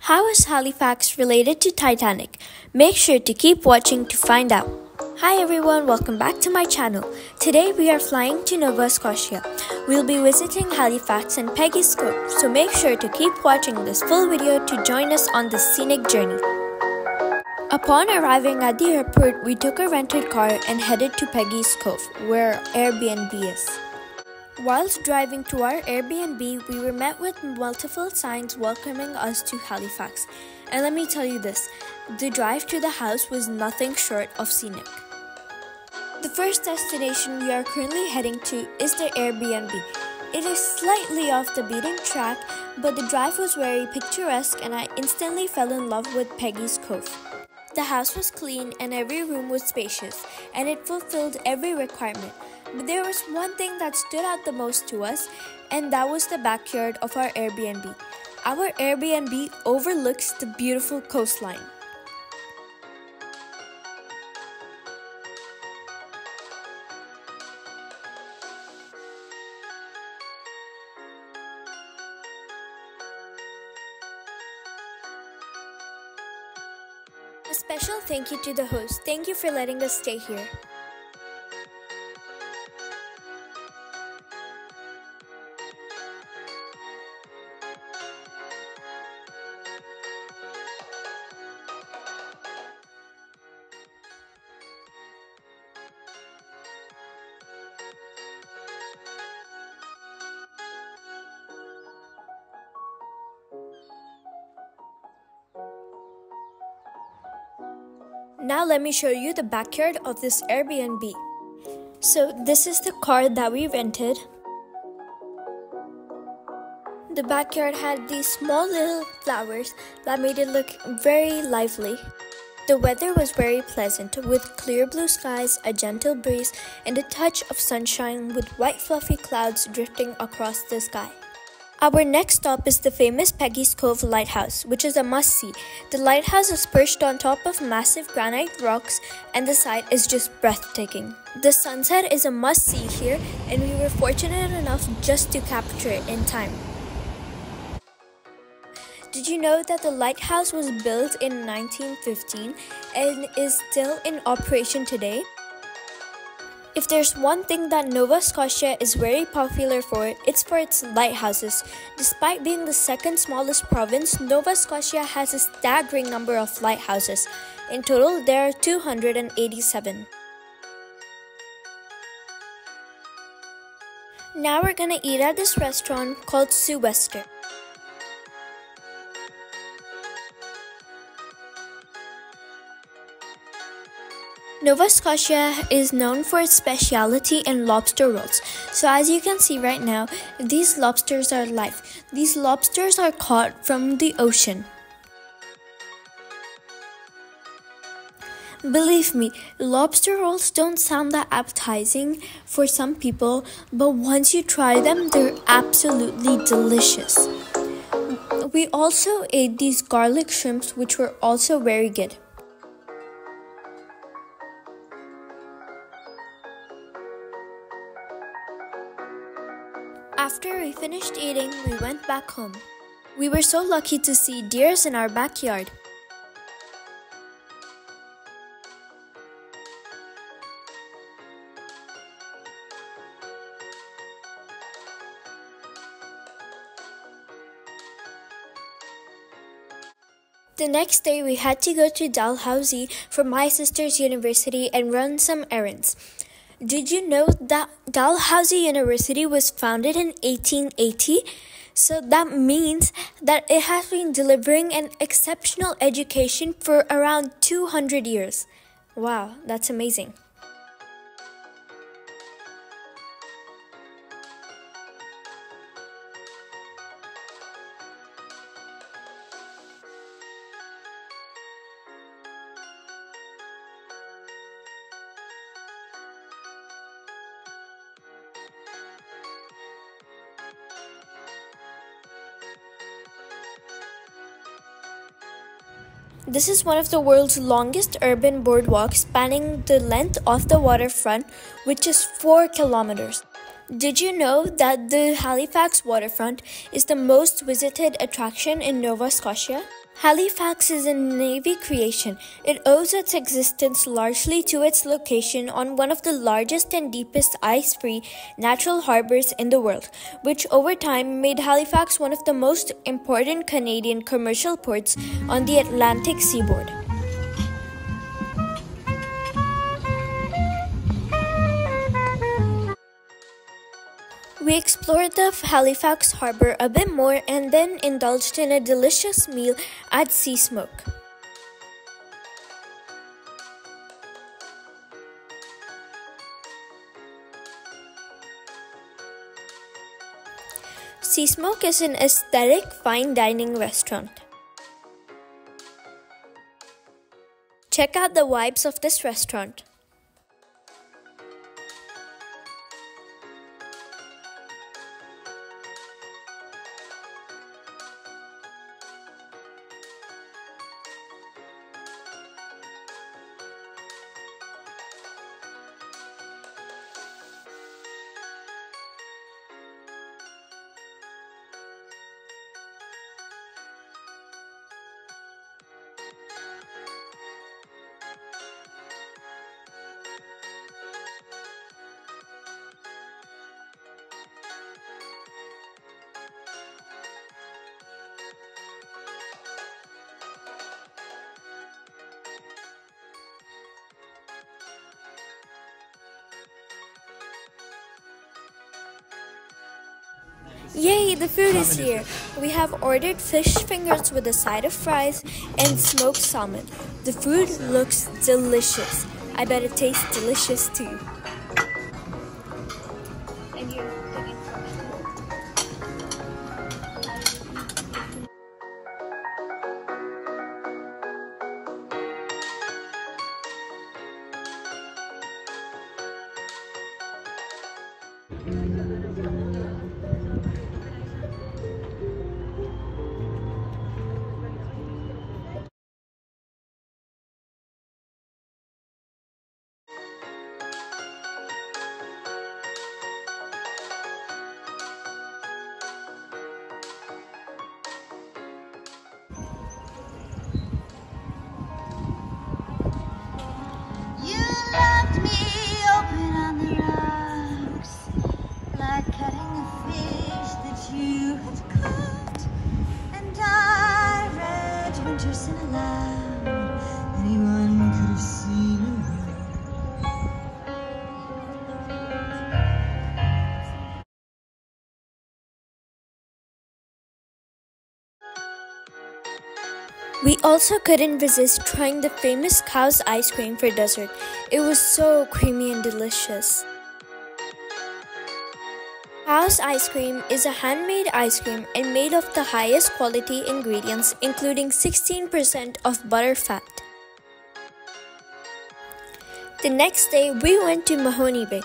How is Halifax related to Titanic? Make sure to keep watching to find out. Hi everyone, welcome back to my channel. Today we are flying to Nova Scotia. We'll be visiting Halifax and Peggy's Cove, so make sure to keep watching this full video to join us on this scenic journey. Upon arriving at the airport, we took a rented car and headed to Peggy's Cove, where our Airbnb is. Whilst driving to our Airbnb, we were met with multiple signs welcoming us to Halifax. And let me tell you this, the drive to the house was nothing short of scenic. The first destination we are currently heading to is the Airbnb. It is slightly off the beaten track, but the drive was very picturesque and I instantly fell in love with Peggy's Cove. The house was clean and every room was spacious, and it fulfilled every requirement. But there was one thing that stood out the most to us, and that was the backyard of our Airbnb. Our Airbnb overlooks the beautiful coastline. A special thank you to the host. Thank you for letting us stay here. Now let me show you the backyard of this Airbnb. So this is the car that we rented. The backyard had these small little flowers that made it look very lively. The weather was very pleasant with clear blue skies, a gentle breeze, and a touch of sunshine with white fluffy clouds drifting across the sky. Our next stop is the famous Peggy's Cove Lighthouse, which is a must-see. The lighthouse is perched on top of massive granite rocks and the sight is just breathtaking. The sunset is a must-see here and we were fortunate enough just to capture it in time. Did you know that the lighthouse was built in 1915 and is still in operation today? If there's one thing that Nova Scotia is very popular for, it's for its lighthouses. Despite being the second smallest province, Nova Scotia has a staggering number of lighthouses. In total, there are 287. Now we're gonna eat at this restaurant called Sue Wester. Nova Scotia is known for its specialty in lobster rolls. So as you can see right now, these lobsters are live. These lobsters are caught from the ocean. Believe me, lobster rolls don't sound that appetizing for some people, but once you try them, they're absolutely delicious. We also ate these garlic shrimps, which were also very good. After we finished eating, we went back home. We were so lucky to see deers in our backyard. The next day, we had to go to Dalhousie for my sister's university and run some errands. Did you know that Dalhousie University was founded in 1880? So that means that it has been delivering an exceptional education for around 200 years. Wow, that's amazing. This is one of the world's longest urban boardwalks spanning the length of the waterfront, which is 4 kilometers. Did you know that the Halifax waterfront is the most visited attraction in Nova Scotia? Halifax is a Navy creation. It owes its existence largely to its location on one of the largest and deepest ice-free natural harbors in the world, which over time made Halifax one of the most important Canadian commercial ports on the Atlantic seaboard. We explored the Halifax Harbour a bit more and then indulged in a delicious meal at Sea Smoke. Sea Smoke is an aesthetic fine dining restaurant. Check out the vibes of this restaurant. Yay, the food is here! We have ordered fish fingers with a side of fries and smoked salmon. The food looks delicious. I bet it tastes delicious too. And you're cooking We also couldn't resist trying the famous Cow's ice cream for dessert. It was so creamy and delicious. Cow's ice cream is a handmade ice cream and made of the highest quality ingredients, including 16% of butter fat. The next day, we went to Mahoney Bay.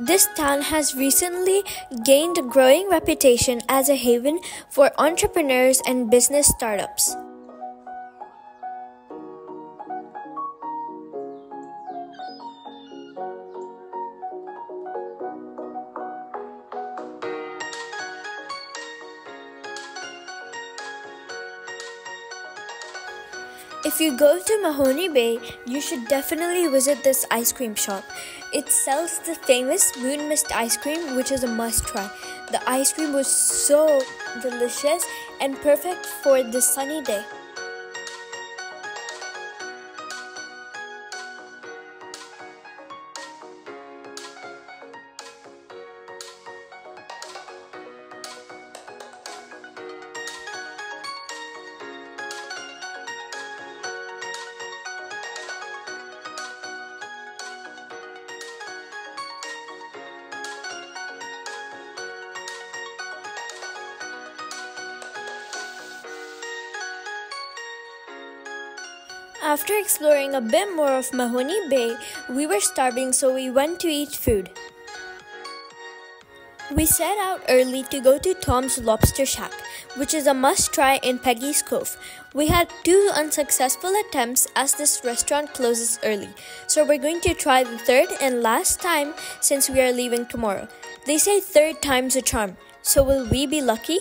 This town has recently gained a growing reputation as a haven for entrepreneurs and business startups. If you go to Mahoney Bay, you should definitely visit this ice cream shop. It sells the famous moon mist ice cream, which is a must try. The ice cream was so delicious and perfect for this sunny day. After exploring a bit more of Mahoney Bay, we were starving, so we went to eat food. We set out early to go to Tom's Lobster Shack, which is a must-try in Peggy's Cove. We had 2 unsuccessful attempts as this restaurant closes early, so we're going to try the third and last time since we are leaving tomorrow. They say third time's a charm, so will we be lucky?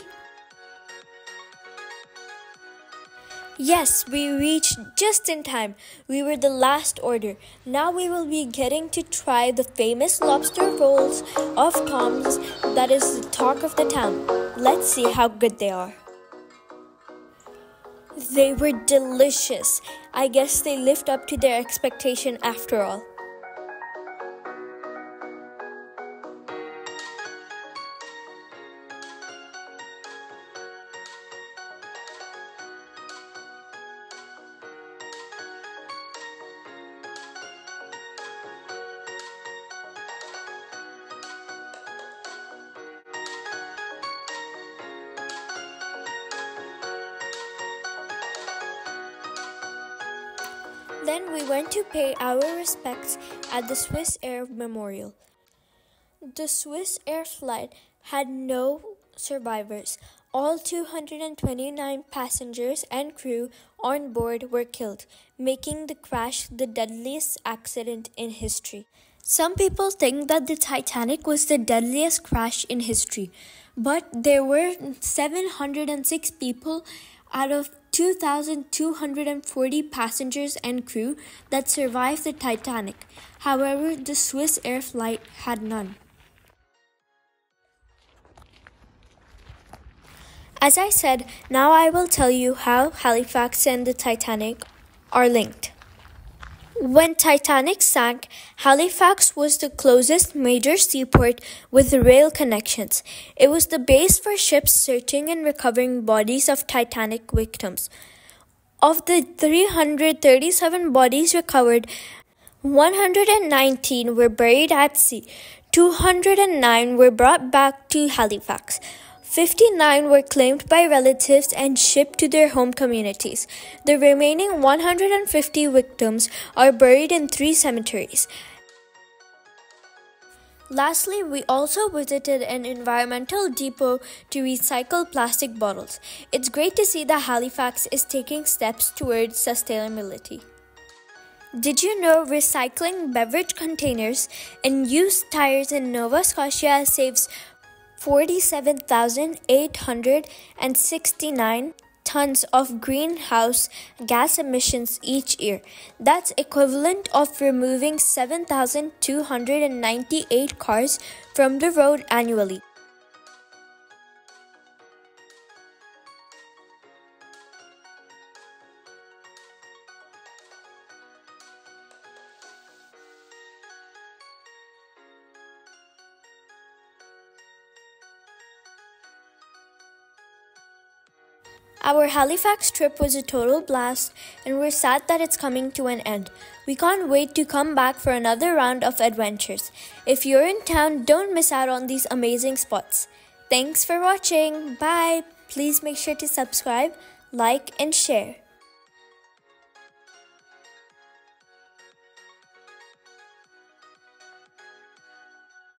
Yes, we reached just in time. We were the last order. Now we will be getting to try the famous lobster rolls of Tom's that is the talk of the town. Let's see how good they are. They were delicious. I guess they lived up to their expectation after all. Then we went to pay our respects at the Swiss Air Memorial. The Swiss Air flight had no survivors. All 229 passengers and crew on board were killed, making the crash the deadliest accident in history. Some people think that the Titanic was the deadliest crash in history, but there were 706 people out of 2,240 passengers and crew that survived the Titanic. However, the Swiss Air flight had none. As I said, now I will tell you how Halifax and the Titanic are linked. When Titanic sank, Halifax was the closest major seaport with rail connections. It was the base for ships searching and recovering bodies of Titanic victims. Of the 337 bodies recovered, 119 were buried at sea, 209 were brought back to Halifax. 59 were claimed by relatives and shipped to their home communities. The remaining 150 victims are buried in 3 cemeteries. Lastly, we also visited an environmental depot to recycle plastic bottles. It's great to see that Halifax is taking steps towards sustainability. Did you know recycling beverage containers and used tires in Nova Scotia saves 47,869 tons of greenhouse gas emissions each year. That's equivalent of removing 7,298 cars from the road annually. Our Halifax trip was a total blast, and we're sad that it's coming to an end. We can't wait to come back for another round of adventures. If you're in town, don't miss out on these amazing spots. Thanks for watching. Bye. Please make sure to subscribe, like, and share.